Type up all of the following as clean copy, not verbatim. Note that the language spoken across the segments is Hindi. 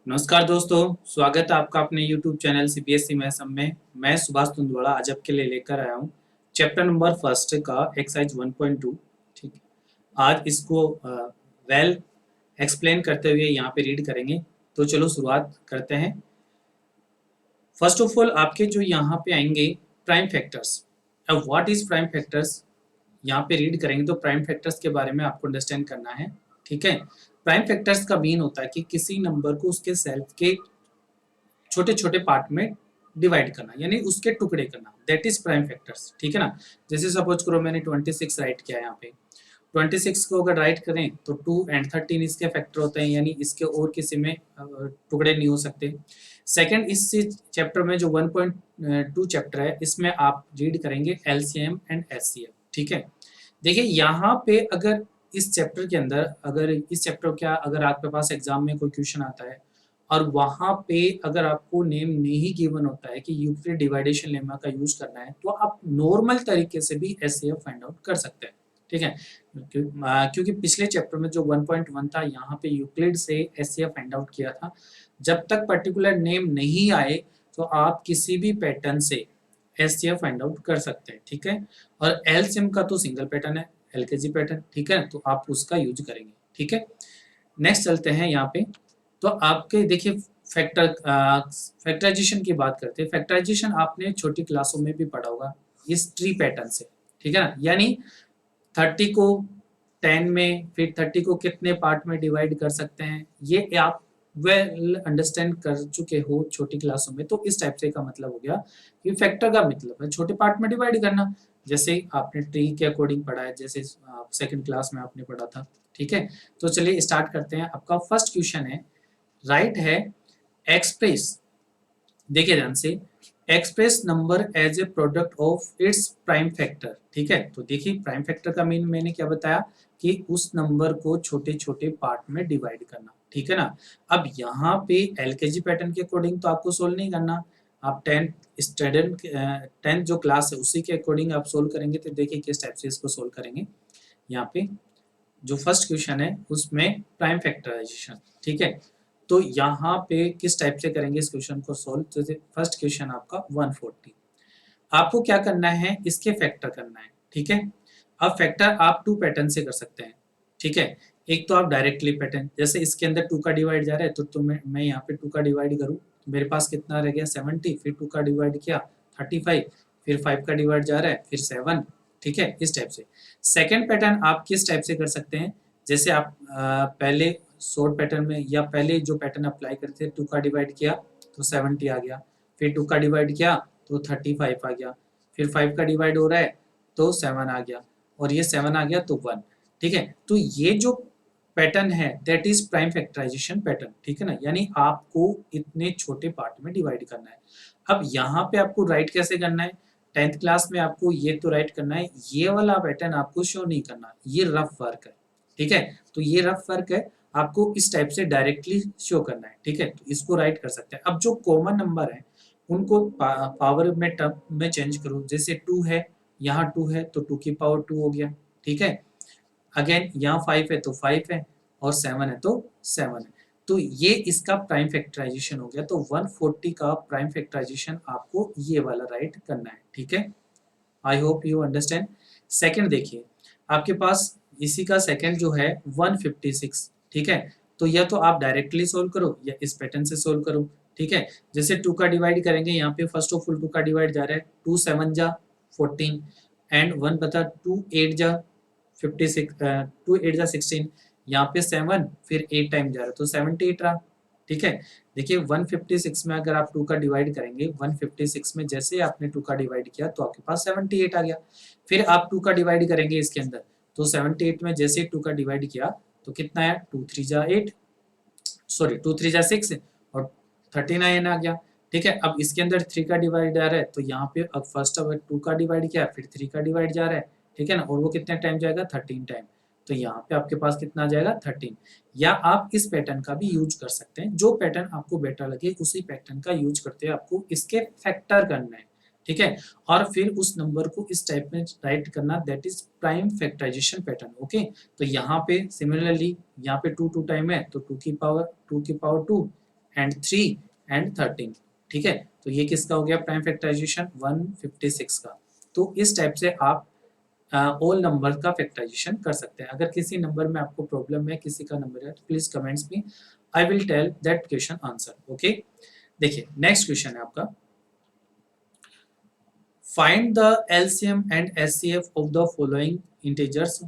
नमस्कार दोस्तों, स्वागत है आपका अपने YouTube चैनल सीबीएसई मैथ्स में। मैं सुभाष तुंदवाड़ा आज आपके लिए लेकर आया हूँ चैप्टर नंबर फर्स्ट का एक्सरसाइज 1.2। ठीक है, आज इसको वेल एक्सप्लेन करते हुए यहाँ पे रीड करेंगे। तो चलो शुरुआत करते हैं। फर्स्ट ऑफ ऑल आपके जो यहाँ पे आएंगे प्राइम फैक्टर्स। अब व्हाट इज प्राइम फैक्टर्स यहाँ पे रीड करेंगे तो प्राइम फैक्टर्स के बारे में आपको अंडरस्टैंड करना है। ठीक है, प्राइम फैक्टर्स का मीन होता है कि किसी नंबर को उसके सेल्फ के छोटे छोटे पार्ट में डिवाइड करना, यानी उसके टुकड़े करना, दैट इज प्राइम फैक्टर्स। ठीक है ना। जैसे सपोज करो मैंने 26 राइट किया यहाँ पे। 26 को अगर राइट करें तो 2 एंड 13 इसके फैक्टर होते हैं, यानी इसके और किसी में टुकड़े नहीं हो सकते। सेकंड, इस चैप्टर में जो 1.2 चैप्टर है इसमें आप रीड करेंगे एलसीएम एंड एचसीएफ। ठीक है, देखिए यहाँ पे अगर इस चैप्टर के अंदर, अगर इस चैप्टर क्या, अगर आपके पास एग्जाम में कोई क्वेश्चन आता है और वहां पे अगर आपको नेम नहीं गिवन होता है कि यूक्लिड डिवाइडेशन लेमा का यूज करना है, तो आप नॉर्मल तरीके से भी एचसीएफ फाइंड आउट कर सकते हैं। ठीक है, क्योंकि पिछले चैप्टर में जो 1.1 था यहाँ पे यूक्लिड से एचसीएफ फाइंड आउट किया था। जब तक पर्टिकुलर नेम नहीं आए तो आप किसी भी पैटर्न से एचसीएफ फाइंड आउट कर सकते हैं। ठीक है, और एलसीएम का तो सिंगल पैटर्न है, एलकेजी पैटर्न। ठीक है, तो आप उसका यूज करेंगे। ठीक है, नेक्स्ट चलते हैं यहाँ पे। तो आपके देखिए फैक्टराइजेशन की बात करते हैं। फैक्टराइजेशन आपने छोटी क्लासों में भी पढ़ा होगा इस ट्री पैटर्न से। ठीक है ना, यानी 30 को 10 में, फिर 30 को कितने पार्ट में डिवाइड कर सकते हैं, ये आप वेल अंडरस्टैंड कर चुके हो छोटी क्लासों में। तो इस टाइप से का मतलब हो गया कि फैक्टर का मतलब है छोटे पार्ट में डिवाइड करना, जैसे आपने ट्री के अकॉर्डिंग पढ़ा है, जैसे सेकंड क्लास में आपने पढ़ा था। ठीक है, तो चलिए स्टार्ट करते हैं। आपका फर्स्ट क्वेश्चन है, राइट है एक्सप्रेस, देखिए ध्यान से, express number as a product of its prime factor. ठीक है, तो देखिए प्राइम फैक्टर का मीन मैंने क्या बताया कि उस नंबर को छोटे छोटे पार्ट में डिवाइड करना। ठीक है ना। अब यहाँ पे एलकेजी पैटर्न के अकॉर्डिंग तो आपको सोल्व नहीं करना, आप 10th जो क्लास है उसी के अकॉर्डिंग आप सोल्व करेंगे। तो देखिए किस टाइप से इसको सोल्व करेंगे। यहाँ पे जो फर्स्ट क्वेश्चन है उसमें प्राइम फैक्टराइजेशन। ठीक है, तो यहाँ पे किस टाइप से करेंगे इस क्वेश्चन को सोल्व। जैसे फर्स्ट क्वेश्चन आपका 140, आपको क्या करना है, इसके फैक्टर करना है। ठीक है, अब फैक्टर आप टू पैटर्न से कर सकते हैं। ठीक है, एक तो आप डायरेक्टली पैटर्न, जैसे इसके अंदर 2 का डिवाइड जा रहा है तो मैं यहाँ पे 2 का डिवाइड करूँ तो मेरे पास कितना रह गया 70, फिर 2 का डिवाइड किया 35, फिर 5 का डिवाइड जा रहा है फिर 7। ठीक है, इस टाइप से। सेकेंड पैटर्न आप किस टाइप से कर सकते हैं, जैसे आप पहले शॉर्ट पैटर्न में या पहले जो पैटर्न अप्लाई करते हैं 2 का डिवाइड किया तो 70 आ गया, फिर 2 का डिवाइड किया तो 35 आ गया, फिर 5 का डिवाइड हो रहा है तो 7 आ गया, और ये 7 आ गया तो 1। ठीक है, तो ये जो पैटर्न है that is prime factorization pattern. ठीक है ना, यानी आपको इतने छोटे पार्ट में डिवाइड करना है। अब यहाँ पे आपको राइट कैसे करना है, 10th क्लास में आपको ये तो राइट करना है, ये वाला पैटर्न आपको शो नहीं करना, ये रफ वर्क है। ठीक है, तो ये रफ वर्क है, आपको इस टाइप से डायरेक्टली शो करना है। ठीक है, तो इसको राइट कर सकते हैं। अब जो कॉमन नंबर है उनको पावर में टर्म में चेंज करो, जैसे 2 है, यहाँ 2 है तो 2 की पावर 2 हो गया। ठीक है, अगेन यहाँ 5 है तो 5 है, और 7 है तो 7 है। तो ये इसका प्राइम फैक्टराइजेशन हो गया। तो 140 का प्राइम फैक्टराइजेशन आपको ये वाला राइट करना है। ठीक है, I hope you understand. Second देखिए, आपके पास इसी का सेकंड जो है 156। ठीक है, तो या तो आप डायरेक्टली सोल्व करो या इस पैटर्न से सोल्व करो। ठीक है, जैसे 2 का डिवाइड करेंगे, यहाँ पे फर्स्ट ऑफ ऑल 2 का डिवाइड जा रहा है, 2 7 जा 14 एंड 1 बता 2 8 जा 56, 2 8 जा 16, यहाँ पे 7 फिर 8 टाइम जा रहा है तो 78 रहा। ठीक है, देखिए 156 में अगर आप 2 का डिवाइड करेंगे, 156 में जैसे आपने 2 का डिवाइड किया तो आपके पास 78 आ गया। फिर आप 2 का डिवाइड करेंगे इसके अंदर, तो 78 में जैसे 2 का डिवाइड किया तो कितना आया, 2 3 जा 8, सॉरी 2 3 जा 6 और 39 आ गया। ठीक है, अब इसके अंदर 3 का डिवाइड आ रहा है तो यहाँ पे अब फर्स्ट अगर 2 का डिवाइड किया फिर 3 का डिवाइड जा रहा है। ठीक है ना, और वो कितने टाइम जाएगा 13 टाइम, तो यहाँ पे आपके पास कितना आ जाएगा 13। या आप इस पैटर्न का भी यूज कर सकते हैं, जो पैटर्न आपको बेटर लगे उसी पैटर्न का यूज करते हैं, आपको इसके फैक्टर करना है। ठीक है, और फिर उस नंबर को इस टाइप में राइट करना, that is prime factorization pattern. Okay, तो यहाँ पे सिमिलरली यहाँ पे 2 2 टाइम है तो 2 की पावर 2 एंड 3 एंड 13, ठीक है। तो ये किसका हो गया प्राइम फैक्टराइजेशन 156 का। तो इस टाइप से आप ऑल नंबर का फैक्टराइजेशन कर सकते हैं। अगर किसी नंबर में आपको प्रॉब्लम है, किसी का नंबर है, तो प्लीज कमेंट्स में, I will tell that question answer. Okay, देखिए नेक्स्ट क्वेश्चन है आपका, find the LCM and HCF of the following integers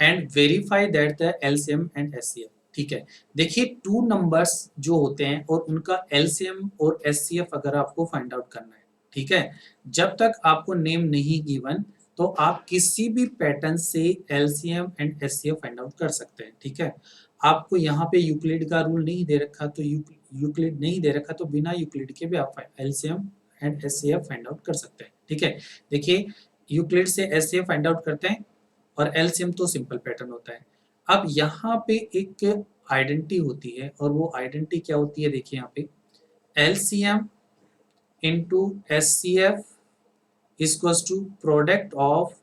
and verify that the LCM and HCF. ठीक है, देखिए टू नंबर्स जो होते हैं और उनका एलसीएम और एचसीएफ अगर आपको फाइंड आउट करना है, ठीक है, जब तक आपको नेम नहीं गिवन तो आप किसी भी पैटर्न से LCM and HCF find out कर सकते हैं। ठीक है, आपको यहाँ पे यूक्लिड का रूल नहीं दे रखा, तो यूक्लिड नहीं दे रखा तो बिना यूक्लिड के भी आप LCM and HCF find out कर सकते हैं। ठीक है, देखिए यूक्लिड से एचसीएफ फाइंड आउट करते हैं और एलसीएम तो सिंपल पैटर्न होता है। अब यहाँ पे एक आइडेंटिटी होती है और वो आइडेंटिटी क्या होती है, देखिए यहाँ पे LCM into HCF equals to product of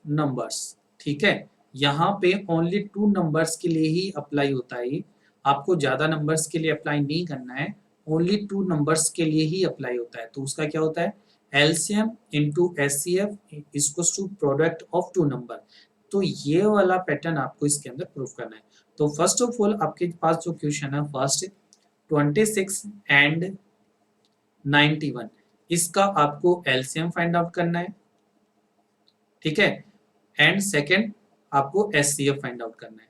numbers. ठीक है, यहाँ पे ओनली टू नंबर्स के लिए ही अप्लाई होता है, आपको ज्यादा नंबर्स के लिए अप्लाई नहीं करना है, ओनली टू नंबर्स के लिए ही अप्लाई होता है। तो उसका क्या होता है LCM into HCF equals to product of two numbers. तो ये वाला पैटर्न आपको इसके अंदर प्रूव करना है। तो फर्स्ट ऑफ ऑल आपके पास जो क्वेश्चन है फर्स्ट 26 एंड 91, इसका आपको एलसीएम फाइंड आउट करना है। ठीक है, एंड सेकेंड आपको एचसीएफ फाइंड आउट करना है।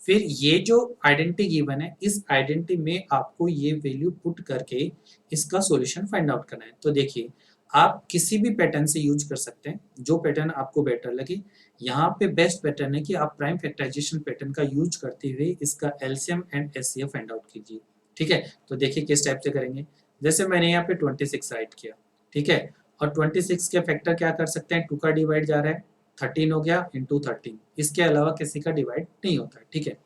फिर ये जो आइडेंटिटी गिवन है, इस आइडेंटिटी में आपको ये वैल्यू पुट करके इसका सॉल्यूशन फाइंड आउट करना है। तो देखिए आप किसी भी पैटर्न से यूज कर सकते हैं, जो पैटर्न आपको बेटर लगे। यहाँ पे बेस्ट पैटर्न है कि आप प्राइम फैक्टराइजेशन पैटर्न का यूज करते हुए इसका LCM and HCF find out कीजिए। ठीक है, तो देखिए किस टाइप से करेंगे। जैसे मैंने यहाँ पे 26 राइट किया, ठीक है, और 26 के फैक्टर क्या कर सकते हैं, 2 का डिवाइड जा रहा है 13 हो गया इंटू 13, इसके अलावा किसी का डिवाइड नहीं होता है। ठीक है,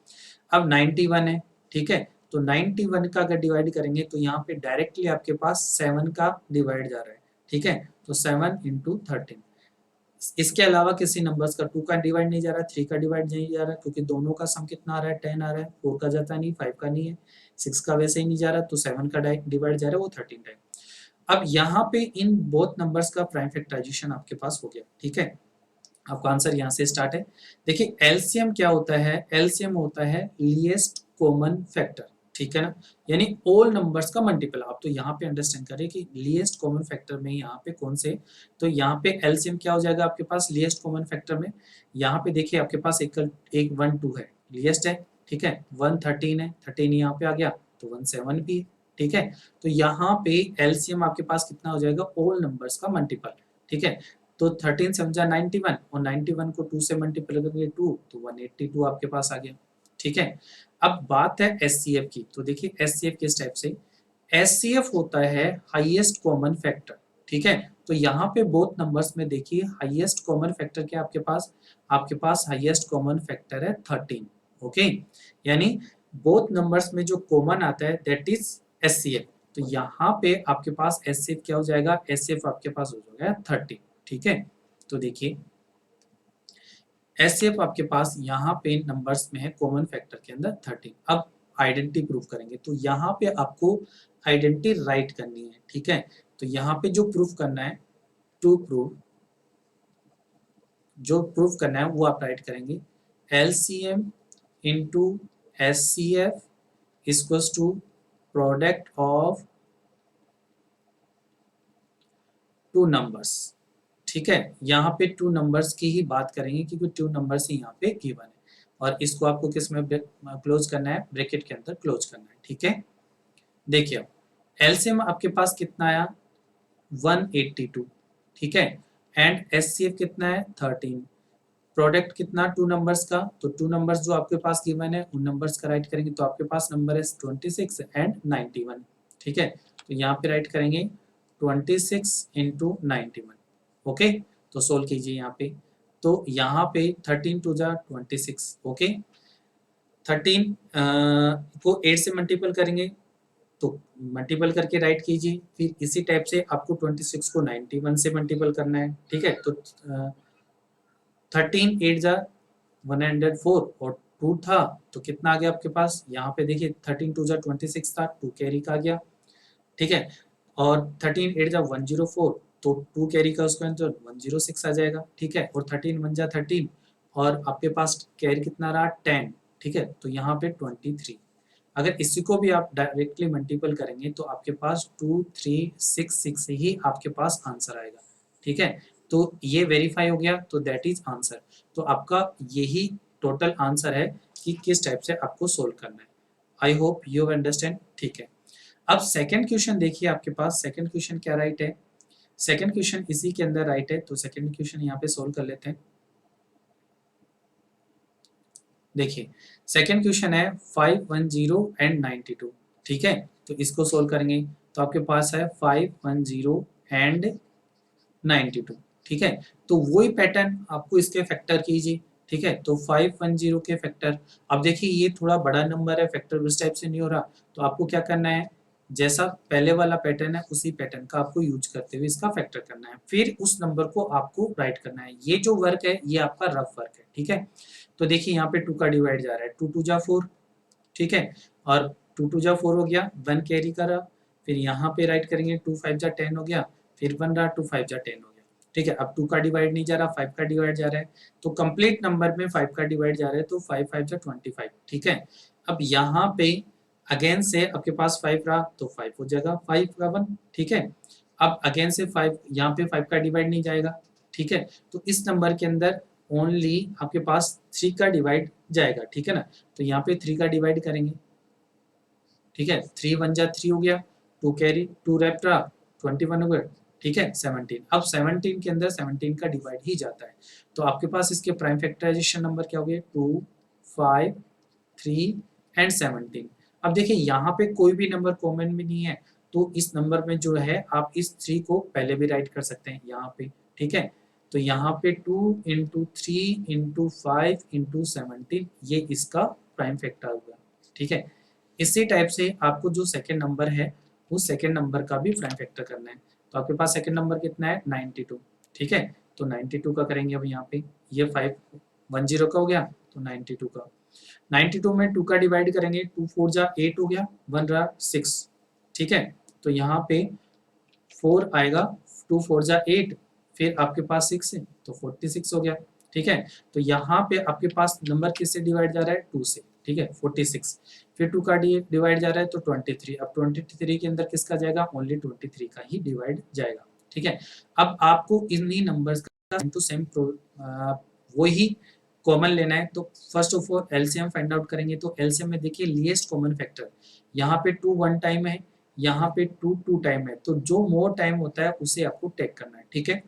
अब 91 है, ठीक है, तो 91 का अगर डिवाइड करेंगे तो यहाँ पे डायरेक्टली आपके पास 7 का डिवाइड जा रहा है। ठीक है, तो 7 इंटू 13, इसके अलावा किसी नंबर्स का 2 का डिवाइड नहीं जा रहा, 3 का डिवाइड नहीं जा रहा, क्योंकि दोनों का सम कितना आ रहा है 10 आ रहा है, 4 का जाता नहीं, 5 का नहीं है, 6 का वैसे ही नहीं जा रहा, तो 7 का डिवाइड जा रहा है वो 13 टाइम। अब यहाँ पे इन बोथ नंबर्स का प्राइम फैक्टराइजेशन आपके पास हो गया। ठीक है, आपका आंसर यहाँ से स्टार्ट है। देखिए एलसीएम क्या होता है, एलसीएम होता है लीस्ट कॉमन फैक्टर। ठीक है ना, यानी ऑल नंबर्स का मल्टीपल। आप तो यहाँ पे अंडरस्टैंड करें कि लीस्ट कॉमन फैक्टर में यहाँ पे कौन से, तो यहाँ पे एलसीएम क्या हो जाएगा आपके पास लीस्ट कॉमन फैक्टर में। यहाँ पे देखिए आपके पास एक 1 2 है, लीस्ट है। ठीक है, 1 13 है, 13 यहाँ पे आ गया, तो 1 7 भी। ठीक है, तो यहाँ पे एलसीएम आपके पास कितना हो जाएगा ऑल नंबर्स का मल्टीपल। ठीक है, तो 13 समझा 91 और 91 को 2 से मल्टीपल करेंगे 2, तो 182 आपके पास आ गया। ठीक है, अब बात है एचसीएफ की। तो देखिए एचसीएफ किस टाइप से, एचसीएफ होता है हाईएस्ट कॉमन फैक्टर। ठीक है, तो यहाँ पे बोथ नंबर्स में देखिए हाईएस्ट कॉमन फैक्टर क्या आपके पास हाईएस्ट कॉमन फैक्टर है 13। ओके, यानी बोथ नंबर्स में जो कॉमन आता है दैट इज एचसीएफ। तो यहाँ पे आपके पास एचसीएफ क्या हो जाएगा, एचसीएफ आपके पास हो जाएगा 30। ठीक है, तो देखिए एचसीएफ आपके पास यहाँ पे नंबर्स में है कॉमन फैक्टर के अंदर 13। अब आइडेंटिटी प्रूफ करेंगे, तो यहाँ पे आपको आइडेंटिटी राइट करनी है। ठीक है, तो यहाँ पे जो प्रूफ करना है, जो प्रूफ करना है वो आप राइट करेंगे LCM into HCF equals to product of two numbers. ठीक है, यहाँ पे 2 नंबर्स की ही बात करेंगे क्योंकि 2 नंबर्स ही यहाँ पे गिवन है, और इसको आपको किस में क्लोज करना है, ब्रैकेट के अंदर क्लोज करना है। ठीक है, देखिए अब एलसीएम आपके पास कितना आया 182। ठीक है, एंड एचसीएफ कितना है 13, प्रोडक्ट कितना 2 नंबर्स का, तो 2 नंबर्स जो आपके पास गिवन है उन नंबर्स का राइट करेंगे, तो आपके पास नंबर है 26 एंड 91। ठीक है, तो यहाँ पे राइट करेंगे 26 इंटू 91। ओके, तो सोल्व कीजिए यहाँ पे, तो यहाँ पे 13 टू जा 26। ओके, 13 को 8 से मल्टीपल करेंगे, तो मल्टीपल करके राइट कीजिए। फिर इसी टाइप से आपको 26 को 91 से मल्टीपल करना है। ठीक है, तो 13 8 जा 104 और 2 था तो कितना आ गया आपके पास, यहाँ पे देखिए 13 2 जा 26 था, 2 कैरी का आ गया, ठीक है। और 13 8 जा 104, तो 2 कैरी का उसके तो 106 आ जाएगा, ठीक है। और 13 1 जा 13, और आपके पास कैरी कितना रहा 10, ठीक है। तो यहाँ पे 23। अगर इसी को भी आप डायरेक्टली मल्टीपल करेंगे तो आपके पास 2366 ही आपके पास आंसर आएगा, ठीक है। तो ये वेरीफाई हो गया, तो दैट इज आंसर। तो आपका यही टोटल आंसर है कि किस टाइप से आपको सोल्व करना है। आई होप यू अंडरस्टैंड, ठीक है। अब सेकंड क्वेश्चन देखिए, आपके पास सेकंड क्वेश्चन क्या राइट है, सेकंड क्वेश्चन इसी के अंदर राइट है, तो सेकंड क्वेश्चन यहाँ पे सोल्व कर लेते हैं। देखिए सेकंड क्वेश्चन है 510 एंड 92, ठीक है। तो इसको सोल्व करेंगे तो आपके पास है 510 एंड 92, ठीक है। तो वही पैटर्न आपको इसके फैक्टर कीजिए, ठीक है। तो 510 के फैक्टर, अब देखिए ये थोड़ा बड़ा नंबर है, फैक्टर उस टाइप से नहीं हो रहा, तो आपको क्या करना है, जैसा पहले वाला पैटर्न है उसी पैटर्न का आपको यूज करते हुए इसका फैक्टर करना है, फिर उस नंबर को आपको राइट करना है। ये जो वर्क है ये आपका रफ वर्क है, ठीक है। तो देखिए यहाँ पे 2 का डिवाइड जा रहा है, 2 2 जा 4, ठीक है। और 2 2 जा 4 हो गया, 1 कैरी का रहा, फिर यहाँ पे राइट करेंगे 2 5 जा 10 हो गया, फिर 1 रहा, 2 5 जा 10 हो गया, ठीक है। अब 2 का डिवाइड नहीं जा रहा, 5 का डिवाइड जा रहा है, तो कंप्लीट नंबर में 5 का डिवाइड जा रहा है, तो 5 5 जा 25, ठीक है। अब यहाँ पे अगेन से आपके पास 5 रहा तो 5 हो जाएगा, 5 का 1, ठीक है। अब अगेन से 5, यहाँ पे 5 का डिवाइड नहीं जाएगा, ठीक है। तो इस नंबर के अंदर ओनली आपके पास 3 का डिवाइड जाएगा, ठीक है ना। तो यहाँ पे 3 का डिवाइड करेंगे, ठीक है। 3 1 जा 3 हो गया, 2 कैरी 2 रैप्ट रहा, 21 हो गया, ठीक है। 17, अब 17 के अंदर 17 का डिवाइड ही जाता है, तो आपके पास इसके प्राइम फैक्टराइजेशन नंबर क्या हो गए, 2 5 3 एंड 17। अब देखिए यहाँ पे कोई भी नंबर कॉमन में नहीं है, तो इस नंबर में जो है आप इस 3 को पहले भी राइट कर सकते हैं यहाँ पे, ठीक है। तो यहाँ पे 2 इंटू 3 इंटू 5 इंटू 17, ये इसका प्राइम फैक्टर हुआ, ठीक है। इसी टाइप से आपको जो सेकंड नंबर है उस सेकंड नंबर का भी प्राइम फैक्टर करना है। तो आपके पास सेकंड नंबर कितना है 92, ठीक है। तो 92 का करेंगे अब यहाँ पे, ये 510 का हो गया, तो 92 का, 92 में 2 का डिवाइड करेंगे, 2 4 जा 8 हो गया, 1 रहा 6, ठीक है। तो यहाँ पे 4 आएगा, 2 4 जा 8, फिर आपके पास 6 है तो 46 हो गया, ठीक है। तो यहाँ पे आपके पास नंबर किससे डिवाइड जा रहा है, 2 से, ठीक है 46, फिर 2 का डिवाइड जा रहा है तो 23, अब 23 के अंदर किसका जाएगा, ओनली 23 का ही डिवाइड जाएगा, ठीक है। अब आपको इन्हीं नंबर्स का सेम टू सेम वही कॉमन लेना है, तो first of all LCM find out करेंगे। तो एलसीएम में देखिए लीस्ट कॉमन फैक्टर, यहाँ पे 2 1 टाइम है, यहाँ पे 2 2 टाइम है, तो जो मोर टाइम होता है उसे आपको टेक करना है, ठीक है।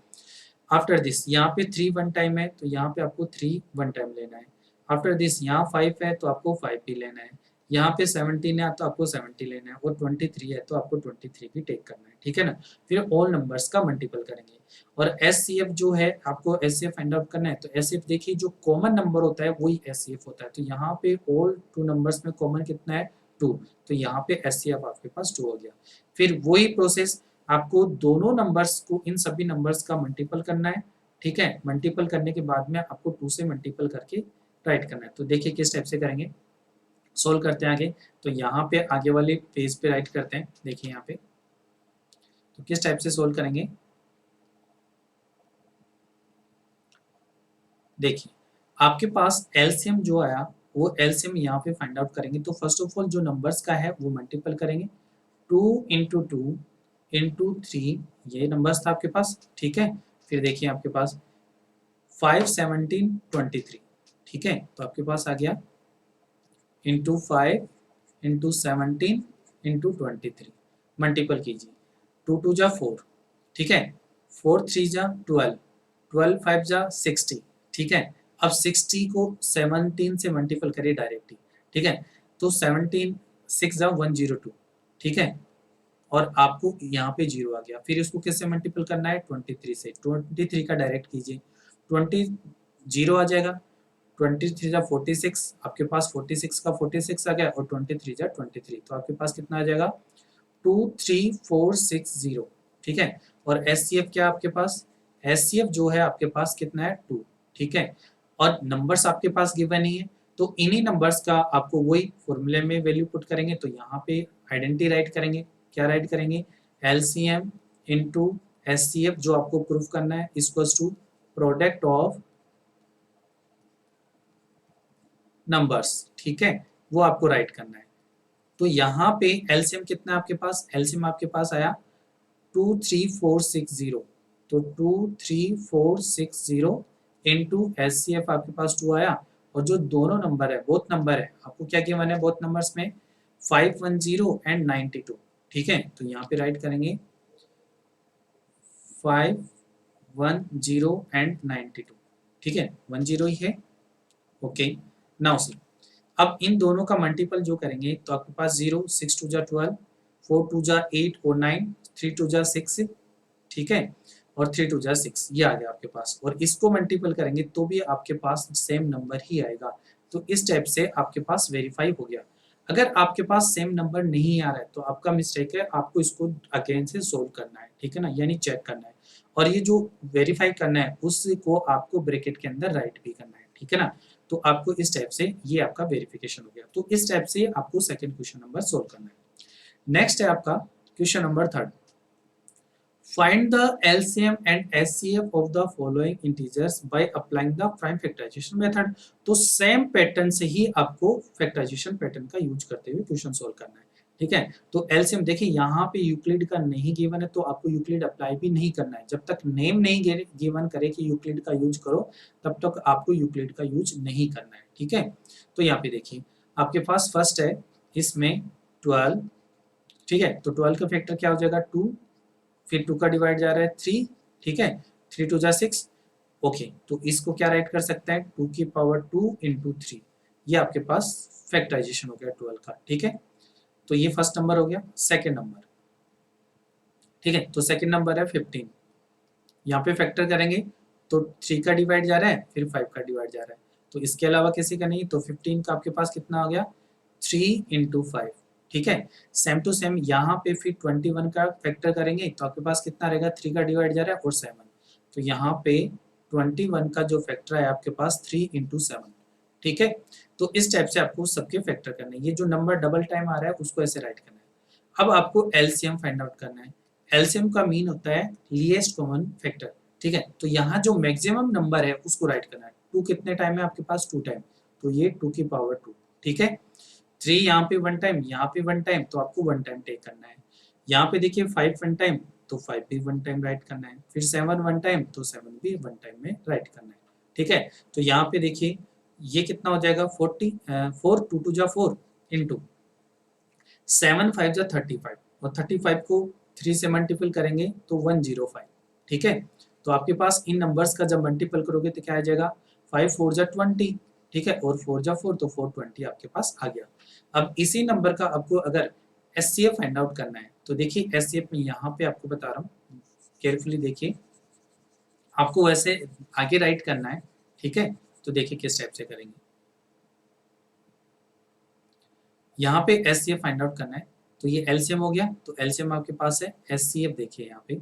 आफ्टर दिस यहाँ पे 3 1 टाइम है, तो यहाँ पे आपको 3 1 टाइम लेना है। आफ्टर दिस यहाँ 5 है तो आपको 5 भी लेना है, यहाँ पे 17 है तो आपको 70 लेना है, और 23 है तो आपको 23 भी टेक करना है, ठीक है ना। फिर ऑल नंबर्स का मल्टीपल करेंगे, और एचसीएफ जो है आपको एचसीएफ फाइंड आउट करना है। तो एचसीएफ देखिए जो कॉमन नंबर होता है वही एचसीएफ होता है, तो यहाँ पे ऑल 2 नंबर्स में कॉमन कितना है 2, तो यहाँ पे एचसीएफ आपके पास 2 हो गया। फिर वही प्रोसेस आपको दोनों नंबर्स को, इन सभी नंबर्स का मल्टीपल करना है, ठीक है। मल्टीपल करने के बाद में आपको 2 से मल्टीपल करके राइट करना है। तो देखिए किस टाइप से करेंगे, सोल्व करते हैं आगे। तो यहाँ पे आगे वाले पेज पे राइट करते हैं, देखिए यहाँ पे तो किस टाइप से सोल्व करेंगे, देखिए आपके पास एलसीएम जो आया वो एलसीएम यहाँ पे फाइंड आउट करेंगे। तो फर्स्ट ऑफ ऑल जो नंबर्स का है वो मल्टीपल करेंगे, 2 इंटू 2 इंटू 3, ये नंबर्स था आपके पास, ठीक है। फिर देखिए आपके पास 5 17 23, ठीक है। तो आपके पास आ गया इंटू 5 इंटू 17 इंटू 23, मल्टीपल कीजिए, 2 2 जा 4, ठीक है, 4 3 जा 12, 12 5 जा 60, ठीक है। अब 60 को 17 से मल्टीपल करिए डायरेक्टली, ठीक है। तो 17 6 जा 102, ठीक है। और आपको यहाँ पे 0 आ गया, फिर इसको किससे मल्टीपल करना है 23 से, 23 का डायरेक्ट कीजिए, 20 0 आ जाएगा, 23 जा 46, आपके पास 46 का 46 आ गया, और 23 जा 23, तो आपके पास कितना आ जाएगा 23460, ठीक है। और एचसीएफ क्या आपके पास, एचसीएफ जो है आपके पास कितना है 2, ठीक है। और नंबर्स आपके पास गिवन नहीं है, तो इन्हीं नंबर्स का आपको वही फॉर्मूले में वैल्यू पुट करेंगे, तो यहाँ पे आइडेंटिटी राइट करेंगे। क्या राइट करेंगे? LCM इंटू SCF जो आपको प्रूफ करना है equals to product of numbers, ठीक है, वो आपको राइट करना है। तो यहाँ पे LCM कितना है आपके पास? LCM आपके पास आया 23460, तो 23460 इंटू SCF आपके पास 2 आया, और जो दोनों नंबर है, बोथ नंबर है, आपको क्या गिवन है बोथ नंबर्स में? 510 एंड 92, ठीक है। तो यहाँ पे राइट करेंगे 510 एंड 92, ठीक है, 10 ही है, ओके। नाउ सी, अब इन दोनों का मल्टीपल जो करेंगे तो आपके पास 0, 6 2 जा 12, 4 2 जा 8 और 9, 3 2 जा 6, ठीक है, और 3 2 जा 6, ये आ गया आपके पास। और इसको मल्टीपल करेंगे तो भी आपके पास सेम नंबर ही आएगा। तो इस टाइप से आपके पास वेरीफाई हो गया। अगर आपके पास सेम नंबर नहीं आ रहा है तो आपका मिस्टेक है, आपको इसको अगेन से सोल्व करना है, ठीक है ना, यानी चेक करना है। और ये जो वेरीफाई करना है उसको आपको ब्रैकेट के अंदर राइट भी करना है, ठीक है ना। तो आपको इस टाइप से ये आपका वेरिफिकेशन हो गया। तो इस टाइप से आपको सेकंड क्वेश्चन नंबर सोल्व करना है। नेक्स्ट है आपका question number 3, find the LCM and SCF of the following integers by applying the prime factorization method. तो सेम पैटर्न से ही आपको फैक्टराइजेशन पैटर्न का यूज करते हुए क्वेश्चन सोल्व करना है, ठीक है। तो LCM देखिए यहाँ पे यूक्लिड का नहीं गिवन है तो आपको यूक्लिड अप्लाई भी नहीं करना है। जब तक नेम नहीं गिवन करे कि यूक्लिड का यूज करो तब तक आपको यूक्लिड का यूज नहीं करना है, ठीक है। तो यहाँ पे देखिए आपके पास फर्स्ट है इसमें 12, ठीक है, तो 12 का फैक्टर क्या हो जाएगा? 2, फिर 2 का डिवाइड जा रहा है 3, ठीक है, 3 2 जा 6, ओके। तो इसको क्या राइट कर सकते हैं? 2 की पावर 2 इंटू 3, ये आपके पास फैक्टराइजेशन हो गया 12 का, ठीक है। तो ये फर्स्ट नंबर हो गया। सेकेंड नंबर, ठीक है, तो सेकेंड नंबर है 15, यहाँ पे फैक्टर करेंगे तो 3 का डिवाइड जा रहा है, फिर 5 का डिवाइड जा रहा है, तो इसके अलावा किसी का नहीं, तो 15 का आपके पास कितना हो गया? 3 इंटू 5, ठीक है। सेम टू सेम यहाँ पे फिर 21 का फैक्टर करेंगे तो आपके पास कितना रहेगा? 3 का डिवाइड जा रहा है और 7, तो यहाँ पे 21 का जो फैक्टर है आपके पास 3 इंटू 7, ठीक है। तो इस टाइप से आपको सबके फैक्टर करने हैं। ये जो नंबर डबल टाइम आ रहा है उसको ऐसे राइट करना है। अब आपको LCM फाइंड आउट करना है। LCM का मीन होता है लीस्ट कॉमन फैक्टर, ठीक है। तो यहाँ जो मैक्सिमम नंबर है उसको राइट करना है। 2 कितने टाइम है आपके पास? 2 टाइम, तो ये 2 की पावर 2, ठीक है। 3 यहाँ पे 1 टाइम, यहाँ पे 1 टाइम, तो आपको 1 टाइम टेक करना है। यहाँ पे देखिए 5 1 टाइम, तो 5 भी 1 टाइम राइट करना है। फिर 7 1 टाइम, तो 7 भी 1 टाइम में राइट करना है, ठीक है। तो यहाँ पे देखिए ये कितना हो जाएगा? 40, 4 2 2 जा 4 इंटू 7 5 जा 35, और 35 को 3 से मल्टीपल करेंगे तो 105, ठीक है। तो आपके पास इन नंबर्स का जब मल्टीपल करोगे तो क्या आ जाएगा? 5 4 जा 20, ठीक है, और 4 जा 4, तो 420 आपके पास आ गया। अब इसी नंबर का आपको अगर SCF फाइंड आउट करना है तो देखिए SCF में यहाँ पे आपको बता रहा हूँ, केयरफुली देखिए, आपको वैसे आगे राइट करना है, ठीक है। तो देखिए किस टाइप से करेंगे। यहाँ पे SCF फाइंड आउट करना है, तो ये LCM हो गया, तो LCM आपके पास है। SCF देखिए यहाँ पे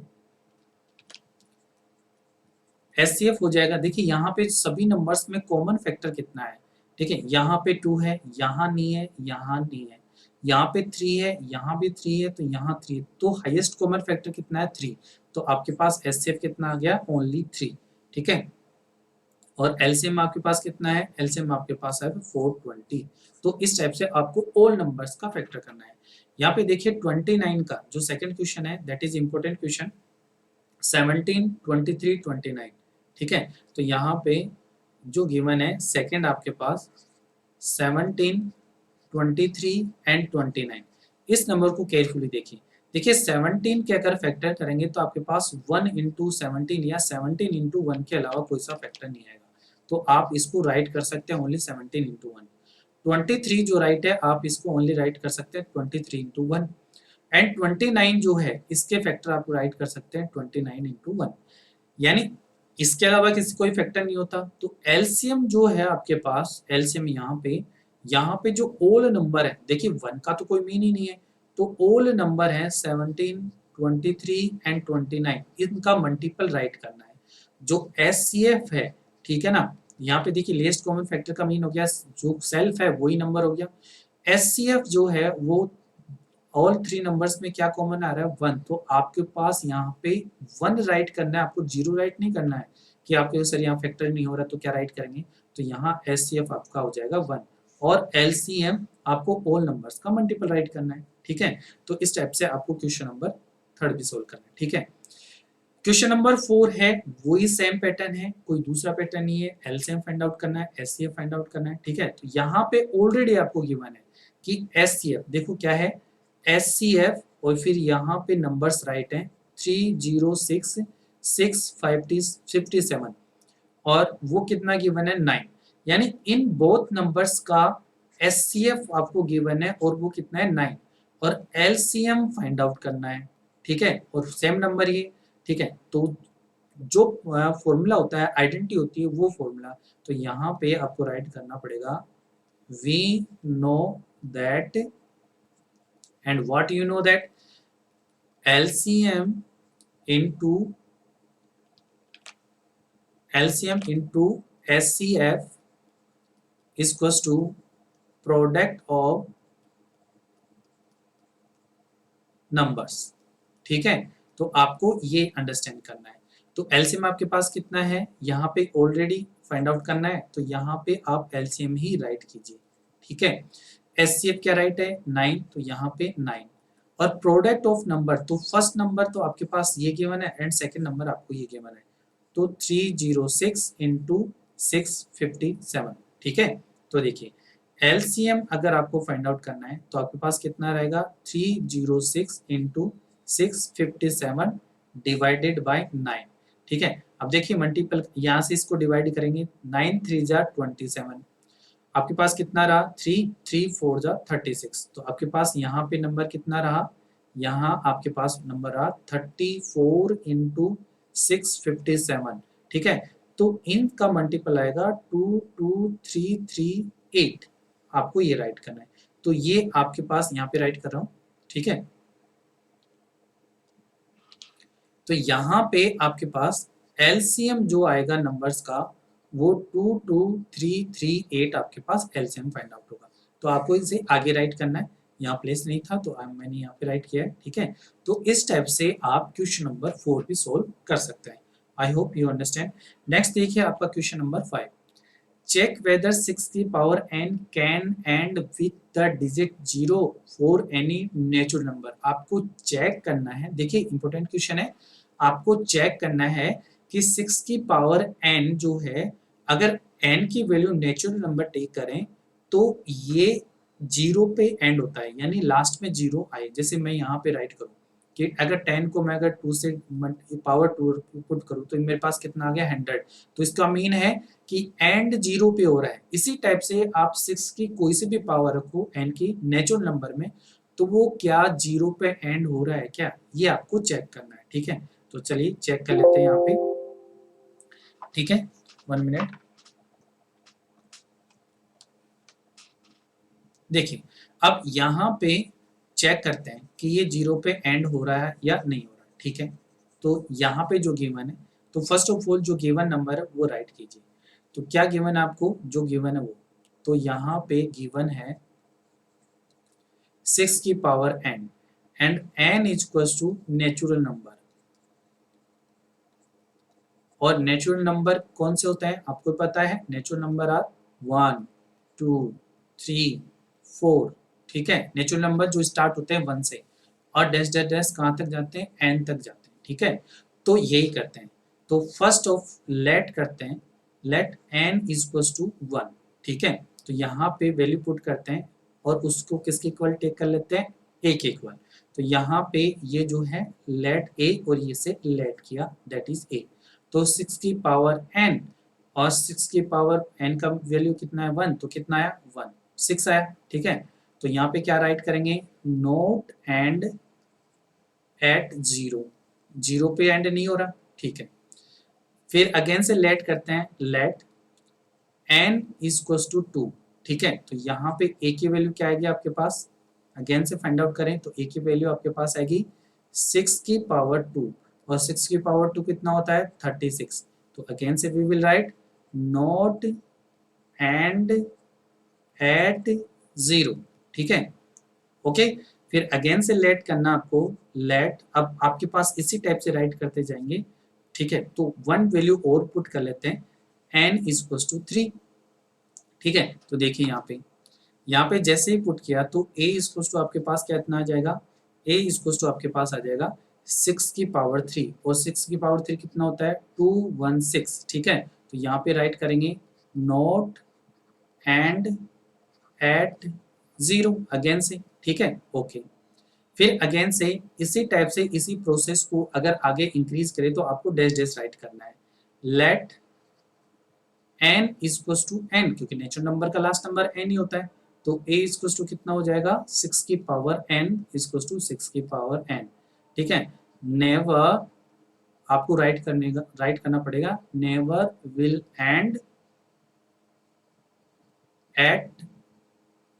SCF हो जाएगा। देखिए यहाँ पे सभी नंबर्स में कॉमन फैक्टर कितना है, ठीक है। यहाँ पे 2 है, यहाँ नहीं है, यहाँ नहीं है, यहाँ पे 3 है, यहाँ भी 3 है, तो यहाँ 3 है, तो हाईएस्ट कॉमन फैक्टर कितना है? 3, तो आपके पास SCF कितना आ गया? ओनली 3, ठीक है। और LCM आपके पास कितना है? LCM आपके पास है 420। तो इस टाइप से आपको ऑल नंबर्स का फैक्टर करना है। यहाँ पे देखिए 29 का जो सेकंड क्वेश्चन है दैट इज इंपॉर्टेंट क्वेश्चन, 17 23 29, ठीक है। तो यहाँ पे जो गिवन है सेकंड आपके पास 17 23 एंड 29, इस नंबर को केयरफुली देखिए। देखिए 17 के अगर फैक्टर करेंगे तो आपके पास 1 इंटू 17 या 17 इंटू 1 के अलावा कोई सा फैक्टर नहीं आएगा, तो आप इसको राइट कर सकते हैं ओनली 17 इंटू 1। 23 जो राइट है आप इसको ओनली राइट कर सकते हैं 23 इंटू 1, एंड 29 जो है इसके फैक्टर आप राइट कर सकते हैं 29 इंटू 1, यानी इसके अलावा किसी कोई फैक्टर नहीं होता। तो LCM जो है आपके पास, LCM यहाँ पे जो ओल नंबर है, देखिए 1 का तो कोई मीन ही नहीं है, तो ओल नंबर है 17 23 एंड 29, इनका मल्टीपल राइट करना है। जो SCF है, ठीक है ना, यहाँ पे देखिए लीस्ट कॉमन फैक्टर का मीन हो गया जो सेल्फ है वही नंबर हो गया। एचसीएफ जो है वो ऑल थ्री नंबर्स में क्या कॉमन आ रहा है 1, तो आपके पास यहाँ पे 1 राइट करना है, आपको 0 राइट नहीं करना है कि आपके सर यहाँ फैक्टर नहीं हो रहा तो क्या राइट करेंगे, तो यहाँ एचसीएफ आपका हो जाएगा 1 और एलसीएम आपको ऑल नंबर्स का मल्टीपल राइट करना है, ठीक है। तो इस टाइप से आपको क्वेश्चन नंबर 3 भी सोल्व करना है, ठीक है। क्वेश्चन नंबर 4 है वही सेम पैटर्न है, कोई दूसरा पैटर्न नहीं है, एलसीएम फाइंड आउट करना है, एचसीएफ फाइंड आउट करना है, ठीक है। तो यहाँ पे ऑलरेडी आपको गिवन है कि एचसीएफ देखो क्या है एचसीएफ और फिर यहाँ पे नंबर्स राइट हैं 306 657 और वो कितना गिवन है 9, यानी इन बोथ नंबर्स का एचसीएफ आपको गिवन है और वो कितना है 9 और एलसीएम फाइंड आउट करना है, ठीक है। और सेम नंबर ये, ठीक है। तो जो फॉर्मूला होता है आइडेंटिटी होती है वो फॉर्मूला, तो यहाँ पे आपको राइट करना पड़ेगा we know that and what you know that LCM into SCF is equals to product of numbers, ठीक है। तो आपको ये अंडरस्टैंड करना है। तो एलसीएम आपके पास कितना है यहाँ पे ऑलरेडी फाइंड आउट करना है, तो यहाँ पे आप एलसीएम ही राइट कीजिए, ठीक है। एचसीएफ क्या राइट है 9, तो यहाँ पे 9 और प्रोडक्ट ऑफ नंबर, तो फर्स्ट नंबर तो आपके पास ये गिवन है एंड सेकंड नंबर आपको ये गिवन है, तो 306 इंटू 657, ठीक है। तो देखिए एलसीएम अगर आपको फाइंड आउट करना है तो आपके पास कितना रहेगा 306 इंटू 657 डिवाइडेड बाय 9, ठीक है। अब देखिए मल्टीपल यहाँ से इसको डिवाइड करेंगे 9 3 जा 27, आपके पास कितना रहा 3 3 4 जा 36, तो आपके पास यहाँ पे नंबर कितना रहा, यहाँ आपके पास नंबर रहा 34 इंटू 657, ठीक है। तो इनका मल्टीपल आएगा 22338, आपको ये राइट करना है, तो ये आपके पास यहाँ पे राइट कर रहा हूँ, ठीक है। तो यहाँ पे आपके पास एलसीएम जो आएगा नंबर्स का वो 22338 आपके पास एलसीएम फाइंड आउट होगा, तो आपको इसे आगे राइट करना है, यहाँ प्लेस नहीं था तो मैंने यहाँ पे राइट किया है, ठीक है। तो इस टाइप से आप क्वेश्चन नंबर 4 भी सोल्व कर सकते हैं। I hope you understand. Next देखिए आपका क्वेश्चन नंबर 5, चेक वेदर 6 की power n can and with the digit 0 for any natural number. आपको चेक करना है, देखिए इंपॉर्टेंट क्वेश्चन है, आपको चेक करना है कि 6 की पावर n जो है अगर n की वैल्यू नेचुरल नंबर टेक करें तो ये 0 पे एंड होता है, यानी लास्ट में 0 आए। जैसे मैं यहाँ पे राइट करूँ कि अगर 10 को मैं अगर 2 से पावर 2 पुट करूँ तो मेरे पास कितना आ गया 100, तो इसका मीन है कि एंड 0 पे हो रहा है। इसी टाइप से आप 6 की कोई सी भी पावर रखो n की नेचुरल नंबर में, तो वो क्या 0 पे एंड हो रहा है क्या, ये आपको चेक करना है, ठीक है। तो चलिए चेक कर लेते हैं यहाँ पे, ठीक है, 1 मिनट। देखिए अब यहाँ पे चेक करते हैं कि ये 0 पे एंड हो रहा है या नहीं हो रहा है, ठीक है। तो यहाँ पे जो गिवन है, तो फर्स्ट ऑफ ऑल जो गिवन नंबर है वो राइट कीजिए। तो क्या गिवन है आपको, जो गिवन है वो, तो यहाँ पे गिवन है 6 की power n and n is equals to natural number, और नेचुरल नंबर कौन से होते हैं आपको पता है, नेचुरल नंबर आर 1 2 3 4, ठीक है। नेचुरल नंबर जो स्टार्ट होते हैं 1 से और डैश डैश डैश कहाँ तक जाते हैं, n तक जाते हैं, ठीक है। तो यही करते हैं, तो फर्स्ट ऑफ लेट करते हैं, let n is equals to 1, ठीक है। तो यहाँ पे वैल्यू पुट करते हैं और उसको किसके इक्वल टेक कर लेते हैं, a के इक्वल। तो यहाँ पे ये जो है लेट a और ये से लेट किया, दैट इज a। तो 6 की पावर n और 6 की पावर n का वैल्यू कितना है 1, तो कितना आया 1 6 आया, ठीक है। तो यहाँ पे क्या राइट करेंगे, नोट एंड एट 0, 0 पे एंड नहीं हो रहा, ठीक है। फिर अगेन से लेट करते हैं, let n is equals to 2, ठीक है। तो यहाँ पे a की वैल्यू क्या आएगी आपके पास, अगेन से फाइंड आउट करें तो a की वैल्यू आपके पास आएगी 6 की पावर 2 और 6 की पावर 2 कितना होता है 36। तो अगेन से we will write not end at 0, ठीक है, ओके। फिर अगेन से लेट करना आपको, लेट अब आपके पास इसी टाइप से राइट करते जाएंगे, ठीक है। तो वन वैल्यू और पुट कर लेते हैं, n इज इक्वल टू 3, ठीक है। तो देखिए यहाँ पे जैसे ही पुट किया तो a इज इक्वल टू आपके पास क्या इतना आ जाएगा, a इज इक्वल टू आपके पास आ जाएगा 6 की पावर 3, और 6 की पावर 3 कितना होता है 216, ठीक है। तो यहाँ पे राइट करेंगे नॉट एंड एट 0 अगेन से, ठीक है, ओके। फिर अगेन से इसी टाइप से इसी प्रोसेस को अगर आगे इंक्रीज करें तो आपको डैश डैश राइट करना है, let n is equal to n, क्योंकि नेचुरल नंबर का लास्ट नंबर n ही होता है। तो a इज इक्वल टू कितना हो जाएगा 6 की power n is equal to 6 की पावर n, ठीक है। नेवर आपको राइट करना पड़ेगा, नेवर विल एंड एट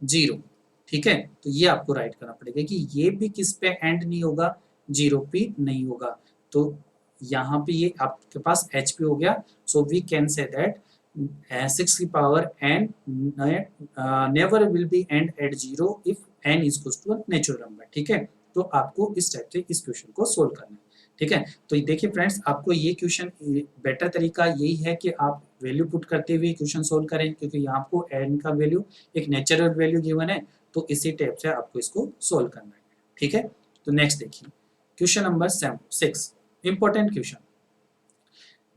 0, ठीक है। तो ये आपको राइट करना पड़ेगा कि ये भी किस पे एंड नहीं होगा, 0 पे नहीं होगा। तो यहाँ पे ये आपके पास एच पी हो गया, so we can say that 6 की power n never will be end at 0 if n is equal to natural number, ठीक है। तो आपको इस टाइप से इस क्वेश्चन को सोल्व करना है, ठीक है। तो देखिए फ्रेंड्स, आपको ये क्वेश्चन बेटर तरीका यही है कि आप वैल्यू पुट करते हुए क्वेश्चन सोल्व करें, क्योंकि यहाँ आपको n का वैल्यू एक नेचुरल वैल्यू गिवन है, तो इसी टाइप से आपको इसको सोल्व करना है, ठीक है। तो नेक्स्ट देखिए क्वेश्चन नंबर 6, इंपॉर्टेंट क्वेश्चन।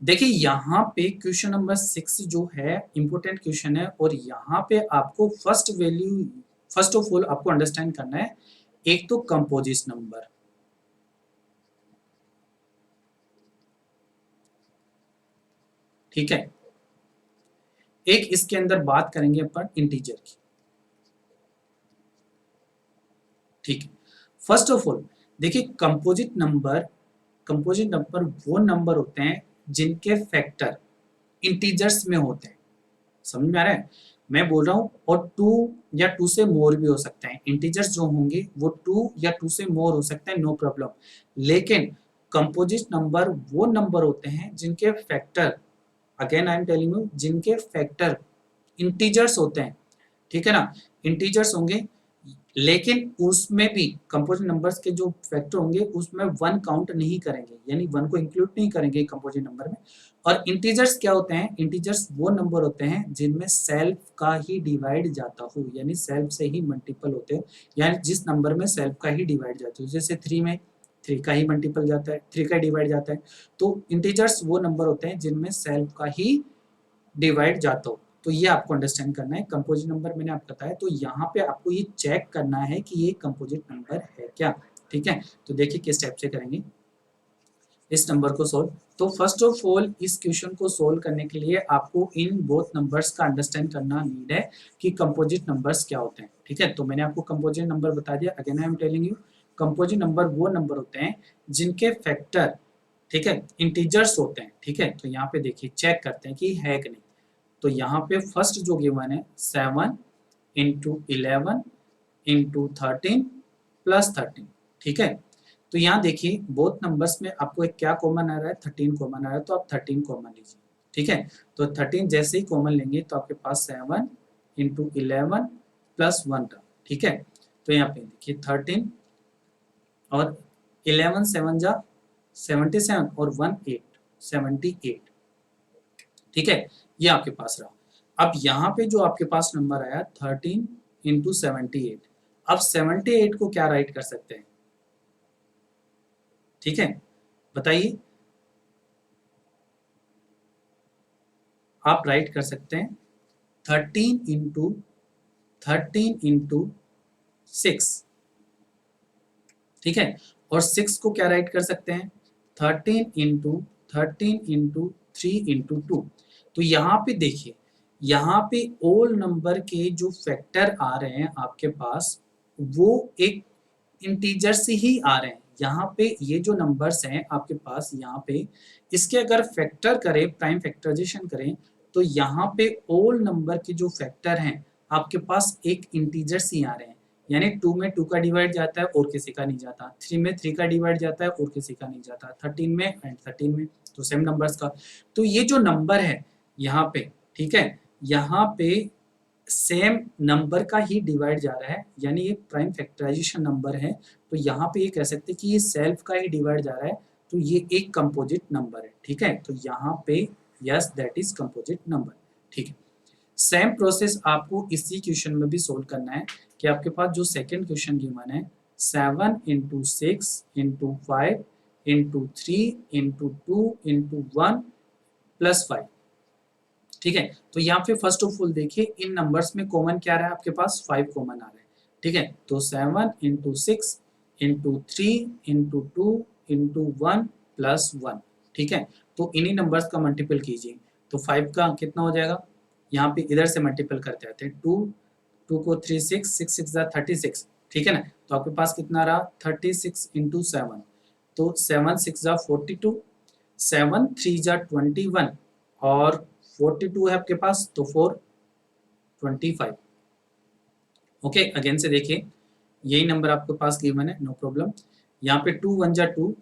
देखिए यहाँ पे क्वेश्चन नंबर 6 जो है इंपॉर्टेंट क्वेश्चन है, और यहाँ पे आपको फर्स्ट ऑफ ऑल आपको अंडरस्टैंड करना है, एक तो कंपोजिट नंबर, ठीक है, एक इसके अंदर बात करेंगे अपन इंटीजर की, ठीक है। फर्स्ट ऑफ ऑल देखिए कंपोजिट नंबर वो नंबर होते हैं जिनके फैक्टर इंटीजर्स में होते हैं, समझ में आ रहा है मैं बोल रहा हूँ, और 2 या 2 से मोर भी हो सकते हैं, इंटीजर्स जो होंगे वो 2 या 2 से मोर हो सकते हैं, नो प्रॉब्लम। लेकिन कंपोजिट नंबर वो नंबर होते हैं जिनके factor, again I am telling you, जिनके फैक्टर इंटीजर्स होते हैं, ठीक है ना, इंटीजर्स होंगे, लेकिन उसमें भी कंपोजिट नंबर्स के जो फैक्टर होंगे उसमें 1 काउंट नहीं करेंगे, यानी 1 को इंक्लूड नहीं करेंगे कंपोजिट नंबर में। और इंटीजर्स क्या होते हैं, इंटीजर्स वो नंबर होते हैं जिनमें सेल्फ का ही डिवाइड जाता हो, यानी सेल्फ से ही मल्टीपल होते हो, यानी जिस नंबर में सेल्फ का ही डिवाइड जाता हो, जैसे 3 में 3 का ही मल्टीपल जाता है, 3 का डिवाइड जाता है। तो इंटीजर्स वो नंबर होते हैं जिनमें सेल्फ का ही डिवाइड जाता हो, तो ये आपको अंडरस्टैंड करना है। कंपोजिट नंबर मैंने आपको बताया, तो यहाँ पे आपको ये चेक करना है कि ये कंपोजिट नंबर है क्या, ठीक है। तो देखिए किस टाइप से करेंगे इस नंबर को सोल्व। तो फर्स्ट ऑफ ऑल इस क्वेश्चन को सोल्व करने के लिए आपको इन बोथ नंबर्स का अंडरस्टैंड करना नीड है कि कंपोजिट नंबर्स क्या होते हैं, ठीक है। तो मैंने आपको कंपोजिट नंबर बता दिया, again I am telling you, composite number वो नंबर होते हैं जिनके फैक्टर, ठीक है, इंटीजर्स होते हैं, ठीक है। तो यहाँ पे देखिए चेक करते हैं कि है कि नहीं। तो यहाँ पे फर्स्ट जो गिवन है 7 इंटू 11 इंटू 13 प्लस 13, ठीक है। तो यहाँ देखिए बोथ नंबर्स में आपको एक क्या कॉमन आ रहा है, 13 कॉमन आ रहा है, तो आप 13 कॉमन लीजिए, ठीक है। तो 13 जैसे ही कॉमन लेंगे तो आपके पास 7 इंटू 11 प्लस 1 था, ठीक है। तो यहाँ पे देखिए 13 और 11 7 जा 77 और 1 8 78, ठीक है, ये आपके पास रहा। अब यहाँ पे जो आपके पास नंबर आया 13 इंटू 78, अब 78 को क्या राइट कर सकते हैं, ठीक है, बताइए। आप राइट कर सकते हैं 13 इंटू 6, ठीक है, और 6 को क्या राइट कर सकते हैं 13 इंटू 3 इंटू 2। तो यहाँ पे देखिए, यहाँ पे ओल नंबर के जो फैक्टर आ रहे हैं आपके पास वो एक इंटीजर से ही आ रहे हैं। यहाँ पे ये जो नंबर्स हैं आपके पास, यहाँ पे इसके अगर फैक्टर करें, प्राइम फैक्टराइजेशन करें, तो यहाँ पे ओल नंबर के जो फैक्टर हैं आपके पास एक इंटीजर से ही आ रहे हैं, यानी 2 में 2 का डिवाइड जाता है और किसी का नहीं जाता, 3 में 3 का डिवाइड जाता है और किसी का नहीं जाता, 13 में एंड 13 में, तो सेम नंबर्स का। तो ये जो नंबर है यहाँ पे, ठीक है, यहाँ पे सेम नंबर का ही डिवाइड जा रहा है, यानी ये प्राइम फैक्टराइजेशन नंबर है, तो यहाँ पे ये कह सकते हैं कि ये सेल्फ का ही डिवाइड जा रहा है, तो ये एक कंपोजिट नंबर है, ठीक है, तो यहाँ पे yes that is composite number, ठीक है। सेम प्रोसेस आपको इसी क्वेश्चन में भी सोल्व करना है कि आपके पास जो सेकंड क्वेश्चन गिवन है 7 into 6 into 5 into 3 into 2 into 1 plus 5, ठीक है, तो यहाँ पे फर्स्ट ऑफ ऑल देखिए इन नंबर्स में कॉमन क्या रहा है, आपके पास 5 कॉमन आ रहा है, ठीक है, तो 7 into 6 into 3 into 2 into 1 plus 1, ठीक है, तो इन्हीं नंबर्स का मल्टीपल कीजिए, तो 5 का कितना हो जाएगा, यहाँ पे इधर से मल्टीपल करते आते हैं, 2 को 3 6 6 36, ठीक है ना, तो आपके पास कितना रहा 36 इंटू 7, तो 7 6 42, 7 3 21 और 42 है आपके पास, तो 425, ओके, अगेन से देखिए यही नंबर आपके पास गिवन है, नो प्रॉब्लम, यहाँ पे 2 1 जा 2,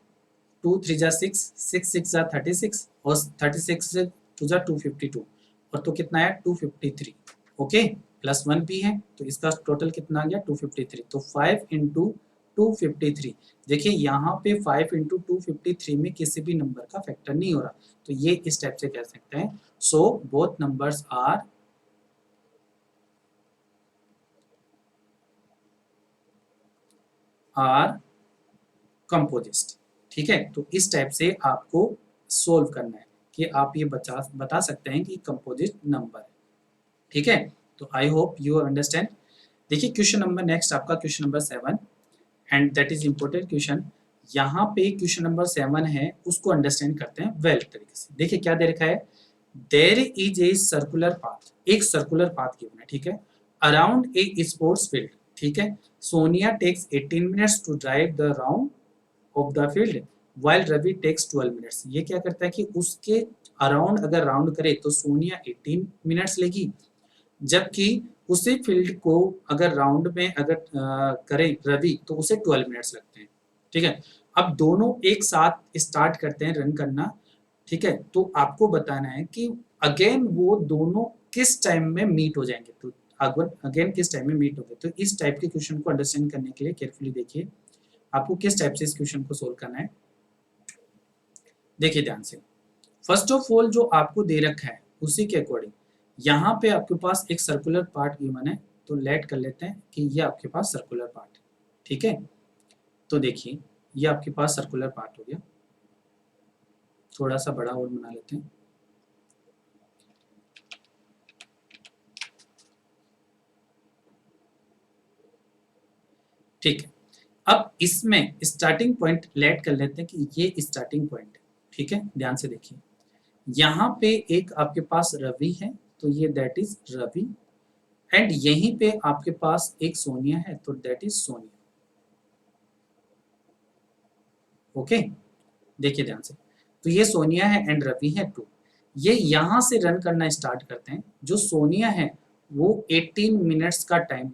2 3 जा 6, 6 6 जा 36 और 36 से 2 जा 252 और तो कितना है 253, ओके, प्लस 1 भी है, तो इसका टोटल कितना आ गया 253, तो 5 इंटू 253, देखिए यहाँ पे 5 इंटू 253 में किसी भी नंबर का फैक्टर नहीं हो रहा, तो ये इस टाइप से कह सकते हैं, so both numbers are composite, ठीक है, तो इस टाइप से आपको सोल्व करना है कि आप ये बता सकते हैं कि कंपोजिट नंबर है, ठीक है, तो आई होप यू अंडरस्टैंड। देखिए क्वेश्चन नंबर नेक्स्ट आपका question number 7 and that is important question, यहाँ पे क्वेश्चन नंबर 7 है उसको अंडरस्टैंड करते हैं वेल तरीके से। देखिए क्या दे रखा है, there is a circular path, एक सर्कुलर पाथ गिवन है, ठीक है, अराउंड ए स्पोर्ट्स फील्ड, ठीक है, Sonia takes 18 minutes to drive the round of the field while Ravi takes 12 minutes, ये क्या करता है कि उसके अराउंड अगर राउंड करे तो सोनिया 18 मिनट्स लेगी, जबकि उसी फील्ड को अगर राउंड में अगर करे रवि तो उसे 12 मिनट्स लगते हैं, ठीक है, अब दोनों एक साथ स्टार्ट करते हैं रन करना, ठीक है, तो आपको बताना है कि अगेन वो दोनों किस टाइम में मीट हो जाएंगे, तो अगेन किस टाइम में मीट होंगे, तो इस टाइप के क्वेश्चन को अंडरस्टैंड करने के लिए केयरफुली देखिए आपको किस टाइप से इस क्वेश्चन को सोल्व करना है। देखिए ध्यान से, फर्स्ट ऑफ ऑल जो आपको दे रखा है उसी के अकॉर्डिंग यहाँ पे आपके पास एक सर्कुलर पार्ट गिवन है, तो लेट कर लेते हैं कि ये आपके पास सर्कुलर पार्ट है, ठीक है, तो देखिए ये आपके पास सर्कुलर पार्ट हो गया, थोड़ा सा बड़ा और बना लेते हैं, ठीक है, अब इसमें स्टार्टिंग पॉइंट लेट कर लेते हैं कि ये स्टार्टिंग पॉइंट है, ठीक है, ध्यान से देखिए यहाँ पे एक आपके पास रवि है, तो ये दैट इज रवि, एंड यहीं पे आपके पास एक सोनिया है, तो दैट इज सोनिया, ओके, देखिए ध्यान से, तो ये सोनिया है एंड रवि है 2, ये यहां से रन करना स्टार्ट करते हैं, जो सोनिया है वो 18 मिनट्स का टाइम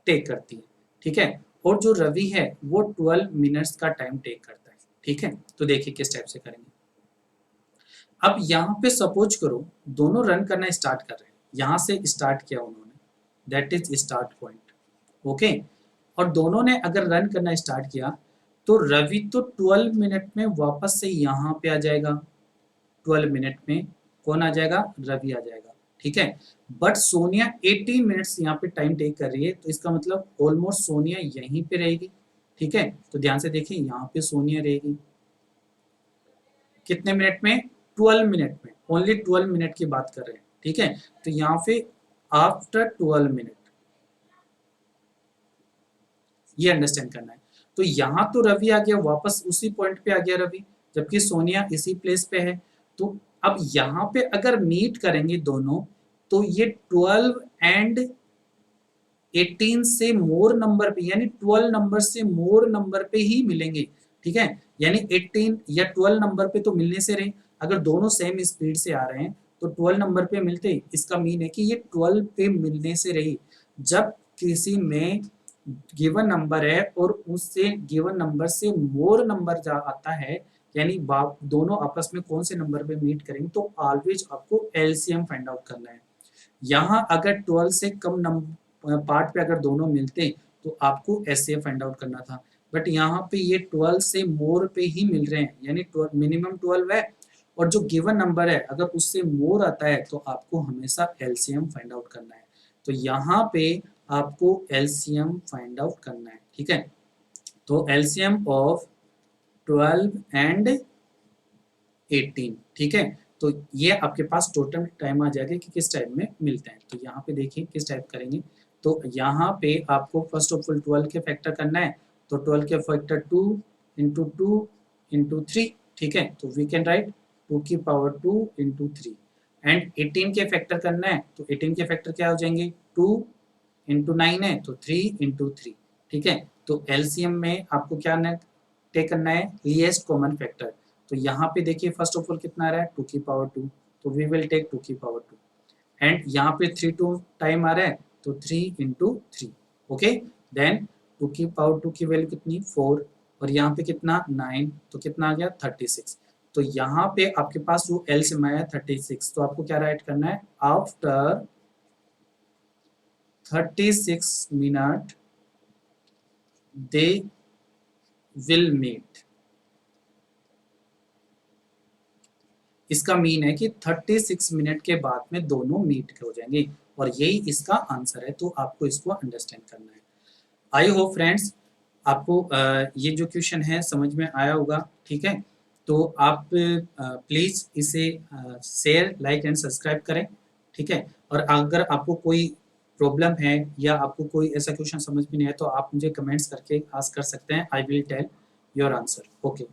टेक करती है, ठीक है, और जो रवि है वो 12 मिनट्स का टाइम टेक करता है, ठीक है, तो देखिए किस टाइप से करेंगे। अब यहाँ पे सपोज करो दोनों रन करना स्टार्ट कर रहे हैं, यहाँ से स्टार्ट किया उन्होंने, that is start point, okay, और दोनों ने अगर रन करना स्टार्ट किया तो रवि तो 12 मिनट में वापस से यहाँ पे आ जाएगा, 12 मिनट में कौन आ जाएगा, रवि आ जाएगा, ठीक है, बट सोनिया 18 मिनट्स यहाँ पे टाइम टेक कर रही है, तो इसका मतलब ऑलमोस्ट सोनिया यहीं पे रहेगी, ठीक है, तो ध्यान से देखिए यहाँ पे सोनिया रहेगी कितने मिनट में, 12 मिनट में, ओनली 12 मिनट की बात कर रहे हैं, ठीक है, तो यहाँ पे आफ्टर 12 मिनट, ये अंडरस्टैंड करना है, तो यहाँ तो रवि आ गया वापस उसी पॉइंट पे आ गया रवि, जबकि सोनिया इसी प्लेस पे है, तो अब यहाँ पे अगर मीट करेंगे दोनों तो ये 12 एंड 18 से मोर नंबर पे, यानी 12 नंबर से मोर नंबर पे ही मिलेंगे, ठीक है, यानी 18 या 12 नंबर पे तो मिलने से रहे, अगर दोनों सेम स्पीड से आ रहे हैं तो 12 नंबर पे मिलते, इसका मीन है कि ये 12 पे मिलने से रही, जब किसी में गिवन नंबर है और उससे गिवन नंबर से मोर नंबर जा आता है यानी दोनों आपस में कौन से नंबर पे मीट करेंगे, तो ऑलवेज आपको एलसीएम फाइंड आउट करना है। यहाँ अगर 12 से कम पार्ट पे अगर दोनों मिलते तो आपको एचसीएफ फाइंड आउट करना था, बट यहाँ पे ये 12 से मोर पे ही मिल रहे हैं, यानी मिनिमम 12 है और जो गिवन नंबर है अगर उससे मोर आता है तो आपको हमेशा एलसीएम फाइंड आउट करना है। तो यहाँ पे आपको एलसीएम फाइंड आउट करना है, ठीक है। तो एलसीएम ऑफ 12 एंड 18, ठीक है। तो ये आपके पास टोटल टाइम आ जाएगा कि किस टाइप में मिलते हैं। तो यहाँ पे देखिए किस टाइप करेंगे। तो यहाँ पे आपको फर्स्ट ऑफ ऑल 12 के फैक्टर करना है, तो 12 के फैक्टर 2 इंटू 2 इंटू 3, ठीक है। तो वी कैन राइट 2 की पावर 2 इंटू 3। एंड 18 के फैक्टर करना है, तो 18 के फैक्टर क्या हो जाएंगे, 2 इंटू 9 है तो 3 इंटू 3, ठीक है। तो एलसीएम में आपको क्या टेक करना है, लीस्ट कॉमन फैक्टर। तो यहाँ पे देखिए फर्स्ट ऑफ ऑल कितना आ रहा है, 2 की पावर 2, तो वी विल टेक 2 की पावर 2। एंड यहाँ पे 3 2 टाइम आ रहा है तो 3 इंटू 3, ओके। देन 2 की पावर 2 की वैल्यू कितनी, 4, और यहाँ पे कितना 9, तो कितना आ गया 36। तो यहाँ पे आपके पास जो एलसीएम आया 36, तो आपको क्या राइट करना है, after 36 minute they will meet. इसका मीन है कि 36 मिनट के बाद में दोनों मीट हो जाएंगे और यही इसका आंसर है। तो आपको इसको अंडरस्टैंड करना है। आई होप फ्रेंड्स आपको ये जो क्वेश्चन है समझ में आया होगा, ठीक है। तो आप प्लीज़ इसे शेयर, लाइक एंड सब्सक्राइब करें, ठीक है। और अगर आपको कोई प्रॉब्लम है या आपको कोई ऐसा क्वेश्चन समझ में नहीं आया तो आप मुझे कमेंट्स करके आस्क कर सकते हैं, I will tell your answer. Okay.